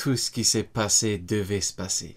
tout ce qui s'est passé devait se passer.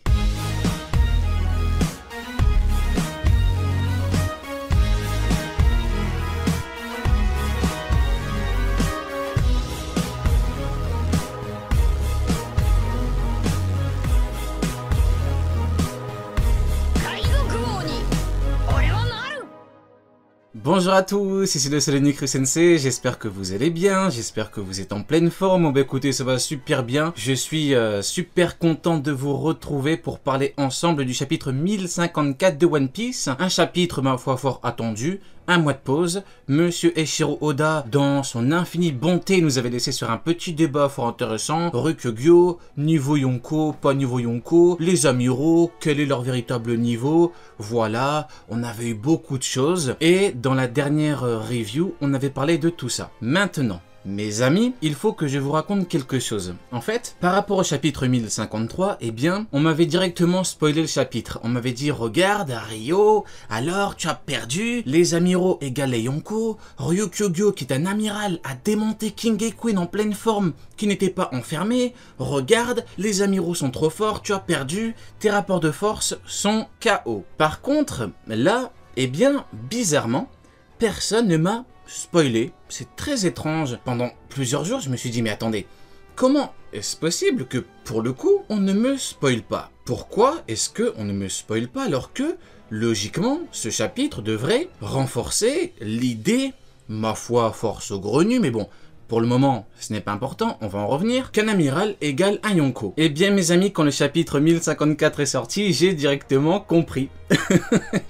Bonjour à tous, ici le Solenic Sensei, j'espère que vous allez bien, j'espère que vous êtes en pleine forme. Bah écoutez, ça va super bien, je suis super content de vous retrouver pour parler ensemble du chapitre 1054 de One Piece. Un chapitre ma foi fort attendu, un mois de pause. Monsieur Eiichiro Oda, dans son infinie bonté, nous avait laissé sur un petit débat fort intéressant. Ryukyu, niveau Yonko, pas niveau Yonko, les amiraux, quel est leur véritable niveau. Voilà, on avait eu beaucoup de choses. Et dans la dernière review, on avait parlé de tout ça. Maintenant, mes amis, il faut que je vous raconte quelque chose. En fait, par rapport au chapitre 1053, eh bien, on m'avait directement spoilé le chapitre. On m'avait dit, regarde, Rio, alors tu as perdu, les amiraux égalaient Yonko, Ryukyu, qui est un amiral, a démonté King et Queen en pleine forme, qui n'était pas enfermé, regarde, les amiraux sont trop forts, tu as perdu, tes rapports de force sont KO. Par contre, là, eh bien, bizarrement, personne ne m'a spoilé. C'est très étrange. Pendant plusieurs jours, je me suis dit, mais attendez, comment est-ce possible que, pour le coup, on ne me spoile pas? Pourquoi est-ce qu'on ne me spoile pas alors que, logiquement, ce chapitre devrait renforcer l'idée, ma foi, fort saugrenue, mais bon, pour le moment, ce n'est pas important, on va en revenir, qu'un amiral égale un Yonko. Eh bien, mes amis, quand le chapitre 1054 est sorti, j'ai directement compris.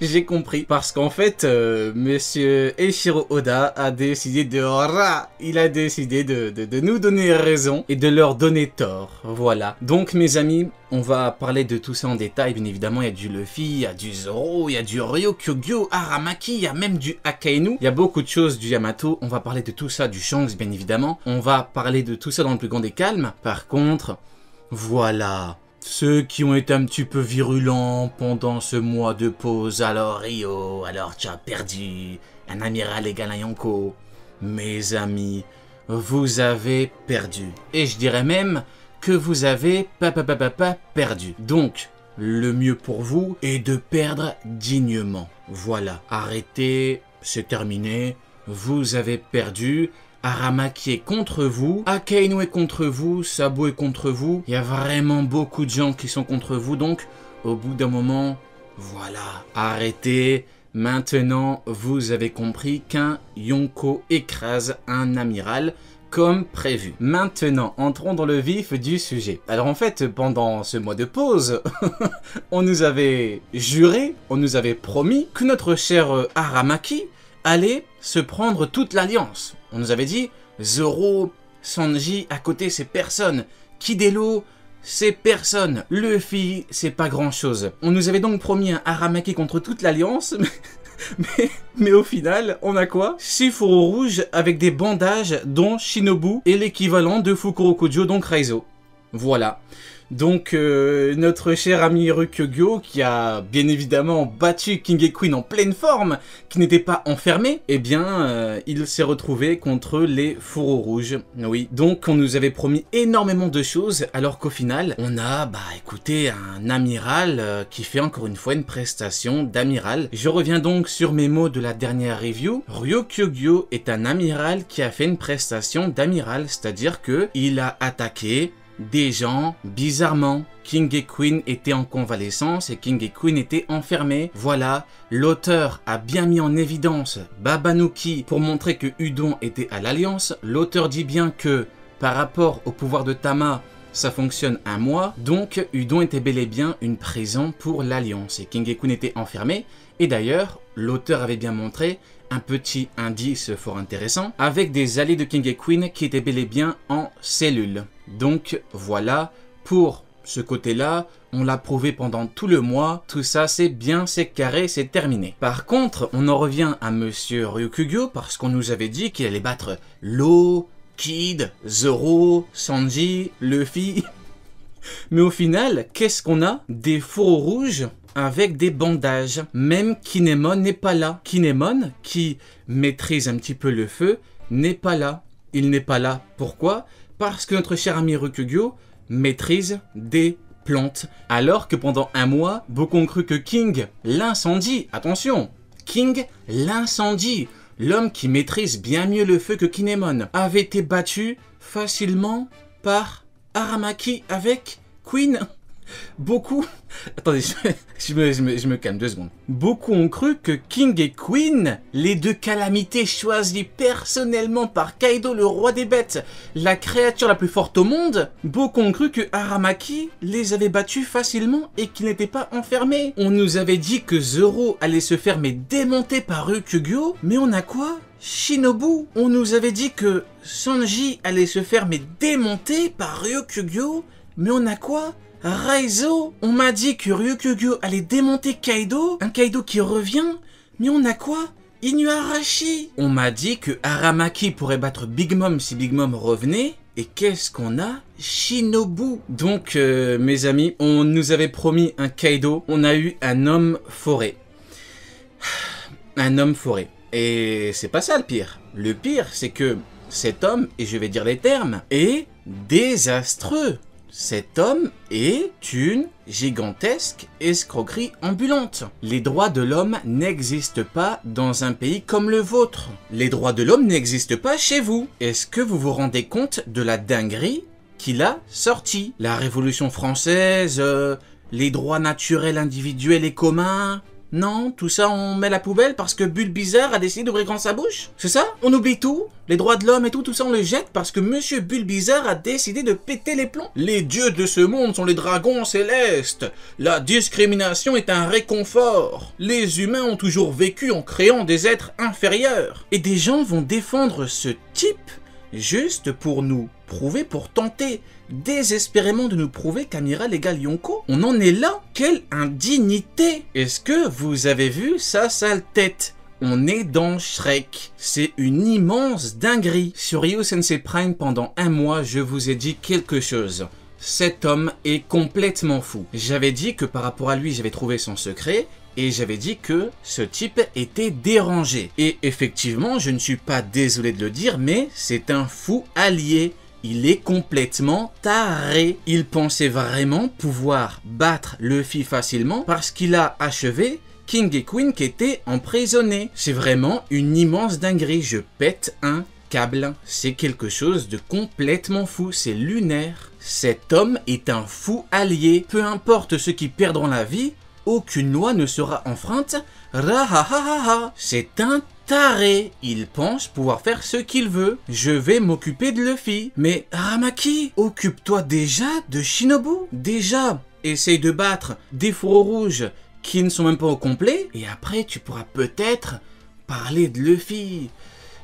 J'ai compris. Parce qu'en fait, monsieur Eiichiro Oda a décidé il a décidé de nous donner raison et de leur donner tort. Voilà. Donc, mes amis, on va parler de tout ça en détail. Bien évidemment, il y a du Luffy, il y a du Zoro, il y a du Ryukyu, Aramaki, il y a même du Akainu. Il y a beaucoup de choses du Yamato. On va parler de tout ça, du Shanks, bien évidemment. On va parler de tout ça dans le plus grand des calmes. Par contre, voilà. Ceux qui ont été un petit peu virulents pendant ce mois de pause, alors Rio, alors tu as perdu, un amiral égale un Yonko. Mes amis, vous avez perdu. Et je dirais même que vous avez perdu. Donc, le mieux pour vous est de perdre dignement. Voilà, arrêtez, c'est terminé, vous avez perdu. Aramaki est contre vous, Akainu est contre vous, Sabo est contre vous. Il y a vraiment beaucoup de gens qui sont contre vous, donc au bout d'un moment, voilà, arrêtez. Maintenant, vous avez compris qu'un Yonko écrase un amiral comme prévu. Maintenant, entrons dans le vif du sujet. Alors en fait, pendant ce mois de pause, on nous avait juré, on nous avait promis que notre cher Aramaki allait se prendre toute l'alliance. On nous avait dit, Zoro, Sanji, à côté c'est personne. Kidelo, c'est personne. Luffy, c'est pas grand chose. On nous avait donc promis un Aramaki contre toute l'alliance, mais au final, on a quoi? 6 fourreaux rouges avec des bandages dont Shinobu est l'équivalent de Fukurokujo, donc Raizo. Voilà. Donc, notre cher ami Ryukyu, qui a bien évidemment battu King et Queen en pleine forme, qui n'était pas enfermé, eh bien, il s'est retrouvé contre les fourreaux rouges. Oui, donc on nous avait promis énormément de choses, alors qu'au final, on a, écoutez, un amiral qui fait encore une fois une prestation d'amiral. Je reviens donc sur mes mots de la dernière review. Ryukyu est un amiral qui a fait une prestation d'amiral, c'est-à-dire que il a attaqué des gens, bizarrement, King et Queen étaient en convalescence et King et Queen étaient enfermés. Voilà, l'auteur a bien mis en évidence Babanuki pour montrer que Udon était à l'Alliance. L'auteur dit bien que, par rapport au pouvoir de Tama, ça fonctionne un mois, donc Udon était bel et bien une prison pour l'Alliance et King et Queen étaient enfermés. Et d'ailleurs, l'auteur avait bien montré un petit indice fort intéressant avec des alliés de King et Queen qui étaient bel et bien en cellule. Donc voilà, pour ce côté-là, on l'a prouvé pendant tout le mois, tout ça c'est bien, c'est carré, c'est terminé. Par contre, on en revient à monsieur Ryukyu parce qu'on nous avait dit qu'il allait battre Law, Kid, Zoro, Sanji, Luffy. Mais au final, qu'est-ce qu'on a? Des fourreaux rouges avec des bandages. Même Kinemon n'est pas là. Kinemon, qui maîtrise un petit peu le feu, n'est pas là. Il n'est pas là. Pourquoi? Parce que notre cher ami Ryukyu maîtrise des plantes. Alors que pendant un mois, beaucoup ont cru que King, l'incendie, attention, King, l'incendie, l'homme qui maîtrise bien mieux le feu que Kinemon, avait été battu facilement par Aramaki avec Queen. Beaucoup... Attendez, je me calme 2 secondes. Beaucoup ont cru que King et Queen, les 2 calamités choisies personnellement par Kaido, le roi des bêtes, la créature la plus forte au monde, beaucoup ont cru que Aramaki les avait battus facilement et qu'ils n'étaient pas enfermés. On nous avait dit que Zoro allait se faire démonter par Ryukugyo, mais on a quoi? Shinobu. On nous avait dit que Sanji allait se faire démonter par Ryukugyo, mais on a quoi? Raizo. On m'a dit que Ryukugyo allait démonter Kaido, un Kaido qui revient, mais on a quoi? Inuarashi. On m'a dit que Aramaki pourrait battre Big Mom si Big Mom revenait, et qu'est-ce qu'on a? Shinobu. Donc mes amis, on nous avait promis un Kaido, on a eu un homme forêt. Un homme forêt. Et c'est pas ça le pire. Le pire, c'est que cet homme, et je vais dire les termes, est désastreux. Cet homme est une gigantesque escroquerie ambulante. Les droits de l'homme n'existent pas dans un pays comme le vôtre. Les droits de l'homme n'existent pas chez vous. Est-ce que vous vous rendez compte de la dinguerie qu'il a sortie? La Révolution française, les droits naturels individuels et communs... Non, tout ça on met à la poubelle parce que Bulbizarre a décidé d'ouvrir grand sa bouche? C'est ça? On oublie tout? Les droits de l'homme et tout ça on le jette parce que Monsieur Bulbizarre a décidé de péter les plombs? Les dieux de ce monde sont les dragons célestes. La discrimination est un réconfort. Les humains ont toujours vécu en créant des êtres inférieurs. Et des gens vont défendre ce type juste pour nous prouver, pour tenter désespérément de nous prouver qu'Amiral égale Yonko. On en est là. Quelle indignité! Est-ce que vous avez vu sa sale tête? On est dans Shrek. C'est une immense dinguerie. Sur Ryo Sensei Prime, pendant un mois, je vous ai dit quelque chose. Cet homme est complètement fou. J'avais dit que par rapport à lui, j'avais trouvé son secret. Et j'avais dit que ce type était dérangé. Et effectivement, je ne suis pas désolé de le dire, mais c'est un fou allié. Il est complètement taré. Il pensait vraiment pouvoir battre Luffy facilement parce qu'il a achevé King et Queen qui étaient emprisonnés. C'est vraiment une immense dinguerie. Je pète un câble. C'est quelque chose de complètement fou. C'est lunaire. Cet homme est un fou allié. Peu importe ceux qui perdront la vie, aucune loi ne sera enfreinte. Rahahaha. C'est un taré. Il pense pouvoir faire ce qu'il veut. Je vais m'occuper de Luffy. Mais Aramaki, occupe-toi déjà de Shinobu. Déjà, essaye de battre des fourreaux rouges qui ne sont même pas au complet. Et après, tu pourras peut-être parler de Luffy.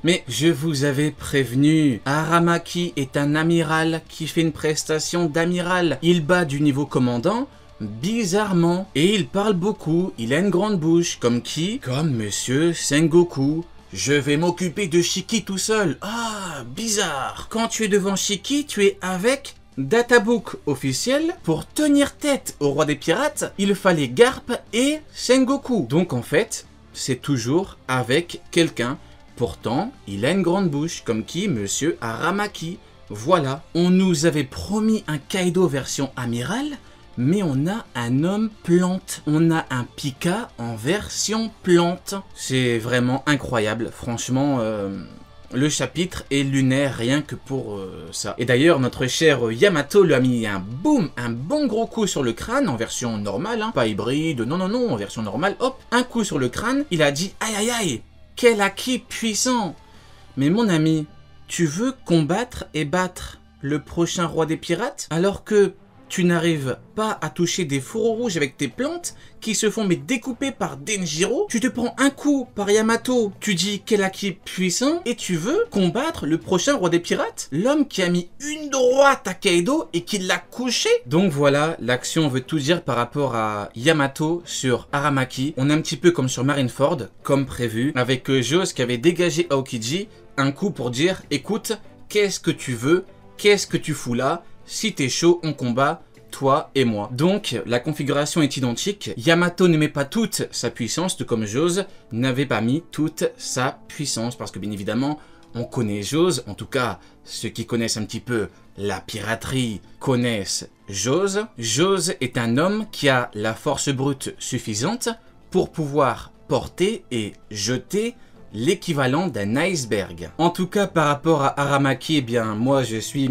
Mais je vous avais prévenu, Aramaki est un amiral qui fait une prestation d'amiral. Il bat du niveau commandant. Bizarrement. Et il parle beaucoup, il a une grande bouche. Comme qui? Comme Monsieur Sengoku. Je vais m'occuper de Shiki tout seul. Ah, bizarre. Quand tu es devant Shiki, tu es avec Databook officiel. Pour tenir tête au roi des pirates, il fallait Garp et Sengoku. Donc en fait, c'est toujours avec quelqu'un. Pourtant, il a une grande bouche. Comme qui? Monsieur Aramaki. Voilà. On nous avait promis un Kaido version amiral. Mais on a un homme plante, on a un Pika en version plante. C'est vraiment incroyable, franchement, le chapitre est lunaire rien que pour ça. Et d'ailleurs, notre cher Yamato lui a mis un boum, un bon gros coup sur le crâne en version normale, hein, pas hybride, non, en version normale, hop, un coup sur le crâne, il a dit aïe aïe aïe, quel acquis puissant. Mais mon ami, tu veux combattre et battre le prochain roi des pirates alors que tu n'arrives pas à toucher des fourreaux rouges avec tes plantes qui se font découper par Denjiro. Tu te prends un coup par Yamato, tu dis quel acquis puissant et tu veux combattre le prochain roi des pirates, l'homme qui a mis une droite à Kaido et qui l'a couché. Donc voilà, l'action veut tout dire par rapport à Yamato sur Aramaki. On est un petit peu comme sur Marineford, comme prévu, avec Joz qui avait dégagé Aokiji, un coup pour dire écoute, qu'est-ce que tu veux, qu'est-ce que tu fous là? Si t'es chaud, on combat, toi et moi. Donc, la configuration est identique. Yamato ne met pas toute sa puissance, tout comme Joz n'avait pas mis toute sa puissance. Parce que, bien évidemment, on connaît Jose, en tout cas, ceux qui connaissent un petit peu la piraterie connaissent Jose. Jose est un homme qui a la force brute suffisante pour pouvoir porter et jeter l'équivalent d'un iceberg. En tout cas, par rapport à Aramaki, eh bien, moi, je suis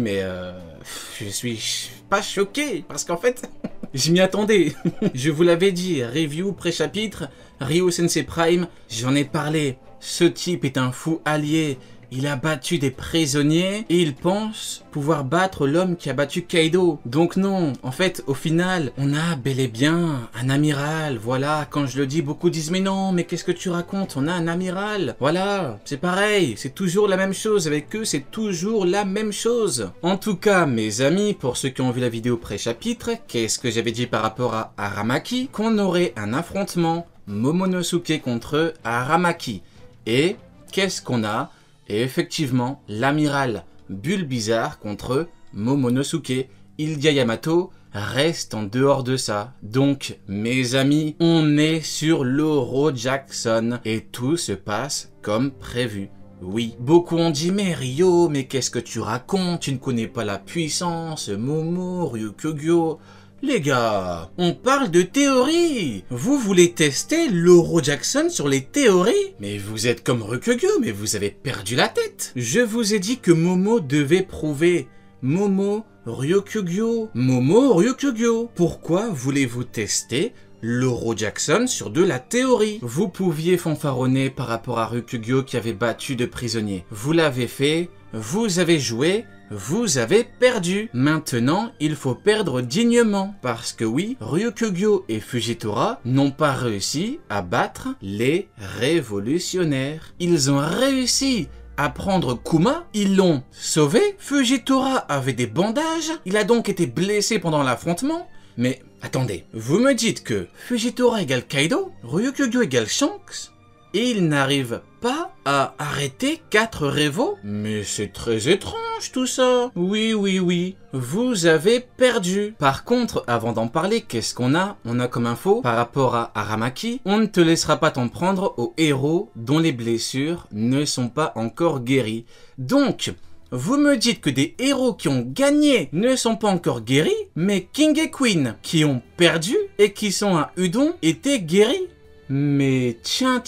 pas choqué, parce qu'en fait, je m'y attendais. Je vous l'avais dit, review pré-chapitre, Ryo Sensei Prime, j'en ai parlé. Ce type est un fou allié. Il a battu des prisonniers et il pense pouvoir battre l'homme qui a battu Kaido. Donc non, en fait, au final, on a bel et bien un amiral. Voilà, quand je le dis, beaucoup disent « Mais non, mais qu'est-ce que tu racontes? On a un amiral. » Voilà, c'est pareil, c'est toujours la même chose. Avec eux, c'est toujours la même chose. En tout cas, mes amis, pour ceux qui ont vu la vidéo pré-chapitre, qu'est-ce que j'avais dit par rapport à Aramaki? Qu'on aurait un affrontement Momonosuke contre Aramaki. Et qu'est-ce qu'on a? Et effectivement, l'amiral Bulbizarre contre Momonosuke. Ildia Yamato reste en dehors de ça. Donc, mes amis, on est sur l'Oro Jackson et tout se passe comme prévu. Oui, beaucoup ont dit « Mais Ryo, mais qu'est-ce que tu racontes? Tu ne connais pas la puissance, Momo, Ryukugyo. » Les gars, on parle de théorie. Vous voulez tester l'Oro Jackson sur les théories? Mais vous êtes comme Ryukugyo, mais vous avez perdu la tête. Je vous ai dit que Momo devait prouver. Momo, Ryukugyo. Momo, Ryukugyo. Pourquoi voulez-vous tester l'Oro Jackson sur de la théorie? Vous pouviez fanfaronner par rapport à Ryukugyo qui avait battu de prisonniers. Vous l'avez fait, vous avez joué, vous avez perdu. Maintenant, il faut perdre dignement. Parce que oui, Ryukugyo et Fujitora n'ont pas réussi à battre les révolutionnaires. Ils ont réussi à prendre Kuma, ils l'ont sauvé. Fujitora avait des bandages, il a donc été blessé pendant l'affrontement. Mais attendez, vous me dites que Fujitora égale Kaido, Ryukugyo égale Shanks, et il n'arrive pas à arrêter 4 révos? Mais c'est très étrange tout ça. Oui, vous avez perdu. Par contre, avant d'en parler, qu'est-ce qu'on a? On a comme info, par rapport à Aramaki, on ne te laissera pas t'en prendre aux héros dont les blessures ne sont pas encore guéries. Donc, vous me dites que des héros qui ont gagné ne sont pas encore guéris, mais King et Queen, qui ont perdu et qui sont à Udon, étaient guéris? Mais tiens,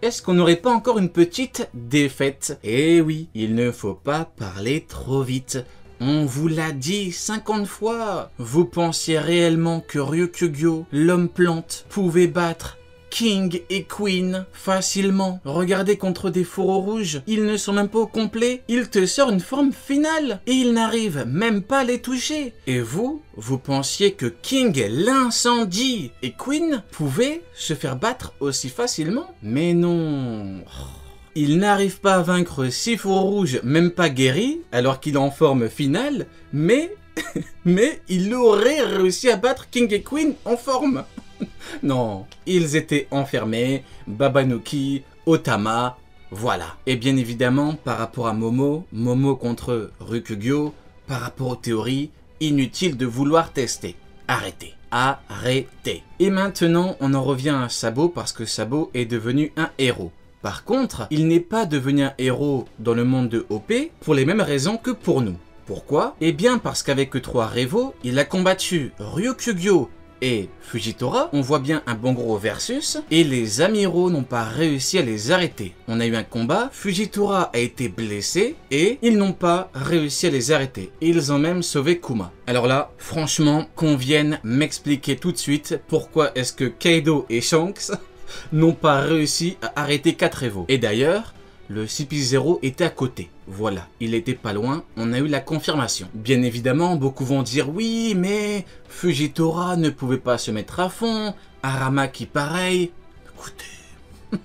est-ce qu'on n'aurait pas encore une petite défaite? Eh oui, il ne faut pas parler trop vite. On vous l'a dit 50 fois. Vous pensiez réellement que Ryukugyo, l'homme plante, pouvait battre King et Queen facilement? Regardez contre des fourreaux rouges, ils ne sont même pas au complet. Il te sort une forme finale et il n'arrive même pas à les toucher. Et vous pensiez que King l'incendie et Queen pouvaient se faire battre aussi facilement? Mais non. Il n'arrive pas à vaincre 6 fourreaux rouges, même pas guéris, alors qu'il est en forme finale, mais il aurait réussi à battre King et Queen en forme. Non, ils étaient enfermés, Babanuki, Otama, voilà. Et bien évidemment, par rapport à Momo contre Ryukugyo, par rapport aux théories, inutile de vouloir tester. Arrêtez. Et maintenant, on en revient à Sabo parce que Sabo est devenu un héros. Par contre, il n'est pas devenu un héros dans le monde de OP pour les mêmes raisons que pour nous. Pourquoi? Eh bien parce qu'avec 3 révos, il a combattu Ryukugyo et Fujitora, on voit bien un bon gros versus, et les amiraux n'ont pas réussi à les arrêter. On a eu un combat, Fujitora a été blessé, et ils n'ont pas réussi à les arrêter. Ils ont même sauvé Kuma. Alors là, franchement, qu'on vienne m'expliquer tout de suite pourquoi est-ce que Kaido et Shanks n'ont pas réussi à arrêter 4 révos. Et d'ailleurs, le CP0 était à côté. Voilà, il était pas loin, on a eu la confirmation. Bien évidemment, beaucoup vont dire oui, mais Fujitora ne pouvait pas se mettre à fond, Aramaki pareil. Écoutez,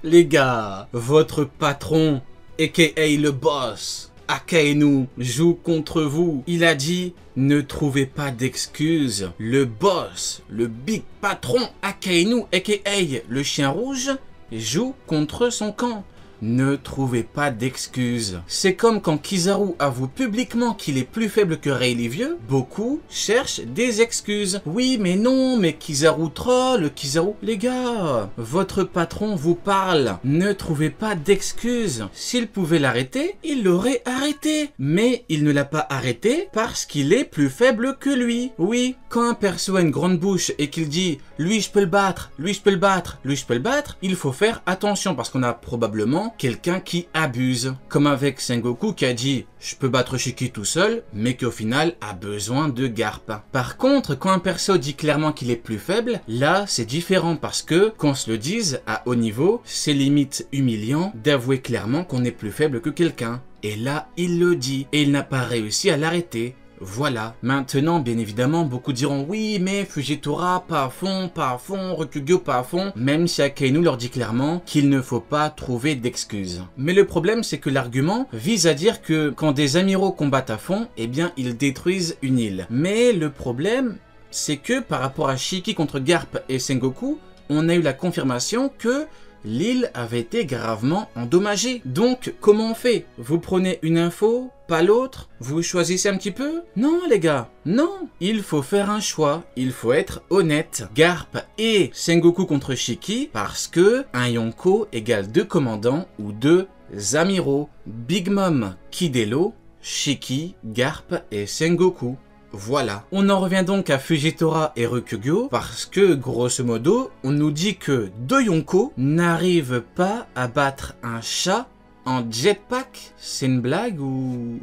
les gars, votre patron, aka le boss, Akainu, joue contre vous. Il a dit, ne trouvez pas d'excuses. Le boss, le big patron, Akainu, aka le chien rouge, joue contre son camp. Ne trouvez pas d'excuses. C'est comme quand Kizaru avoue publiquement qu'il est plus faible que Rayleigh vieux, beaucoup cherchent des excuses. Oui, mais non, mais Kizaru troll, Kizaru... Les gars, votre patron vous parle. Ne trouvez pas d'excuses. S'il pouvait l'arrêter, il l'aurait arrêté. Mais il ne l'a pas arrêté parce qu'il est plus faible que lui. Oui, quand un perso a une grande bouche et qu'il dit « lui je peux le battre, lui je peux le battre, lui je peux le battre », il faut faire attention parce qu'on a probablement quelqu'un qui abuse. Comme avec Sengoku qui a dit « je peux battre Shiki tout seul », mais qui au final a besoin de Garp. Par contre, quand un perso dit clairement qu'il est plus faible, là c'est différent parce que, qu'on se le dise, à haut niveau, c'est limite humiliant d'avouer clairement qu'on est plus faible que quelqu'un. Et là, il le dit, et il n'a pas réussi à l'arrêter. Voilà. Maintenant, bien évidemment, beaucoup diront « oui, mais Fujitora, pas à fond, Ryukugyo, pas à fond », même si Akainu leur dit clairement qu'il ne faut pas trouver d'excuses. Mais le problème, c'est que l'argument vise à dire que quand des amiraux combattent à fond, eh bien, ils détruisent une île. Mais le problème, c'est que par rapport à Shiki contre Garp et Sengoku, on a eu la confirmation que l'île avait été gravement endommagée. Donc, comment on fait? Vous prenez une info, pas l'autre? Vous choisissez un petit peu? Non, les gars, non. Il faut faire un choix. Il faut être honnête. Garp et Sengoku contre Shiki, parce que un Yonko égale 2 commandants ou 2 amiraux. Big Mom, Kidelo, Shiki, Garp et Sengoku. Voilà. On en revient donc à Fujitora et Ryukugyo parce que, grosso modo, on nous dit que 2 Yonko n'arrivent pas à battre un chat en jetpack. C'est une blague ou...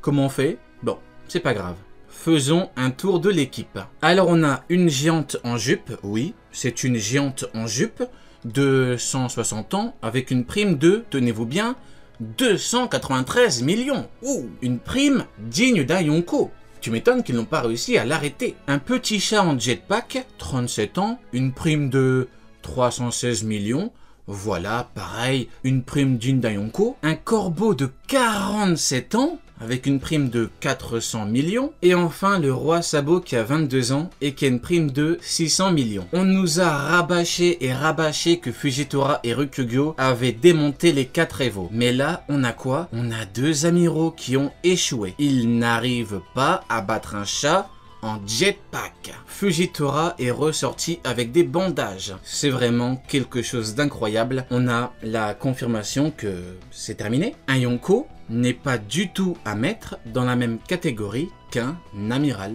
Comment on fait? Bon, c'est pas grave. Faisons un tour de l'équipe. Alors on a une géante en jupe, oui, c'est une géante en jupe de 160 ans avec une prime de, tenez-vous bien, 293 millions. Ouh, une prime digne d'un Yonko. Tu m'étonnes qu'ils n'ont pas réussi à l'arrêter. Un petit chat en jetpack, 37 ans, une prime de 316 millions. Voilà, pareil, une prime digne d'un Yonko. Un corbeau de 47 ans, avec une prime de 400 millions. Et enfin, le roi Sabo qui a 22 ans et qui a une prime de 600 millions. On nous a rabâché et rabâché que Fujitora et Ryukugyo avaient démonté les 4 Evo. Mais là, on a quoi? On a 2 amiraux qui ont échoué. Ils n'arrivent pas à battre un chat en jetpack. Fujitora est ressorti avec des bandages. C'est vraiment quelque chose d'incroyable. On a la confirmation que c'est terminé. Un Yonko n'est pas du tout à mettre dans la même catégorie qu'un amiral.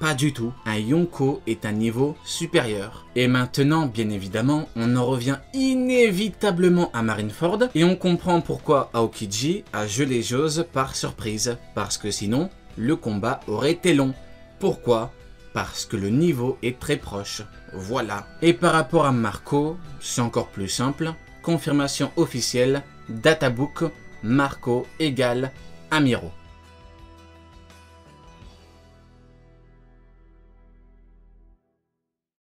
Pas du tout. Un Yonko est un niveau supérieur. Et maintenant, bien évidemment, on en revient inévitablement à Marineford et on comprend pourquoi Aokiji a gelé Jose par surprise. Parce que sinon, le combat aurait été long. Pourquoi? Parce que le niveau est très proche. Voilà. Et par rapport à Marco, c'est encore plus simple. Confirmation officielle, Databook, Marco égale Amiro.